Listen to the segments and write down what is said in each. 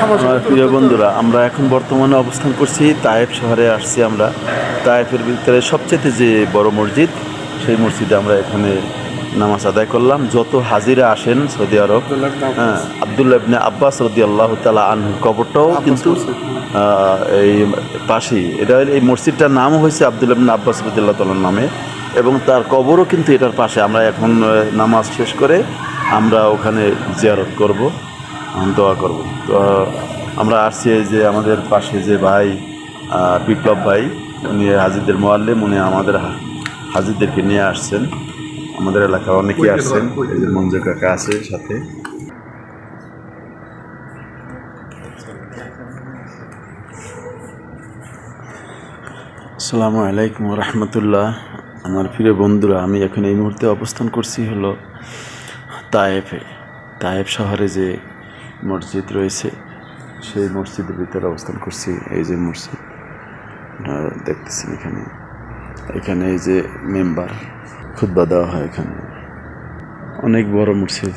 আমার প্রিয় বন্ধুরা, আমরা এখন বর্তমানে অবস্থান করছি তায়েফ শহরে। আসছি আমরা তায়েফের ভিতরে সবচেয়ে যে বড় মসজিদ, সেই মসজিদে আমরা এখানে নামাজ আদায় করলাম। যত হাজিরা আসেন সৌদি আরব, আব্দুল্লাহ ইবনে আব্বাস রাদিয়াল্লাহু তাআলা আনহুর কবরটাও কিন্তু এই পাশেই। এটা এই মসজিদটার নাম হয়েছে আব্দুল্লাহ ইবনে আব্বাস রাদিয়াল্লাহু তাআলার নামে, এবং তার কবরও কিন্তু এটার পাশে। আমরা এখন নামাজ শেষ করে আমরা ওখানে জিয়ারত করব, দোয়া করব। তো আমরা আসছি এই যে আমাদের পাশে যে ভাই বিপ্লব ভাই, উনি হাজিদের মোয়াল্লিম, উনি আমাদের হাজিদেরকে নিয়ে আসছেন। আমাদের এলাকার অনেকেই আসছেন, এই যে মঞ্জু কাকা আছে সাথে। আসসালামু আলাইকুম রহমতুল্লাহ। আমার প্রিয় বন্ধুরা, আমি এখন এই মুহূর্তে অবস্থান করছি হলো তায়েফে। তায়েফ শহরে যে মসজিদ রয়েছে, সেই মসজিদের ভিতরে অবস্থান করছি। এই যে মসজিদ দেখতেছেন, এখানে এই যে মেম্বার খুতবা দেওয়া হয়। এখানে অনেক বড় মসজিদ,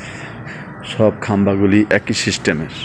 সব খাম্বাগুলি একই সিস্টেমের।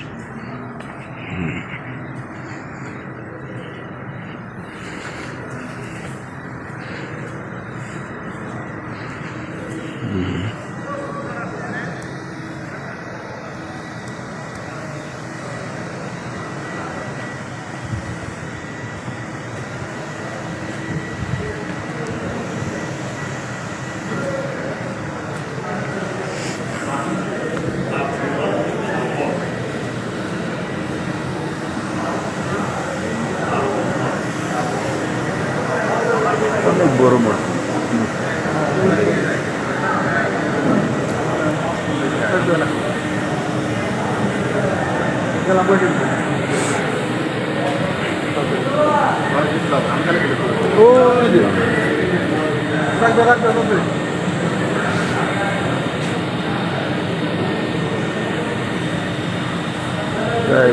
অনেক বড় মসজিদ।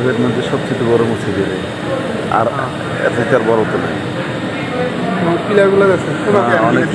এর মধ্যে সবচেয়ে বড় মসজিদ, আর এর থেকে আর বড় তো নেই। অনেক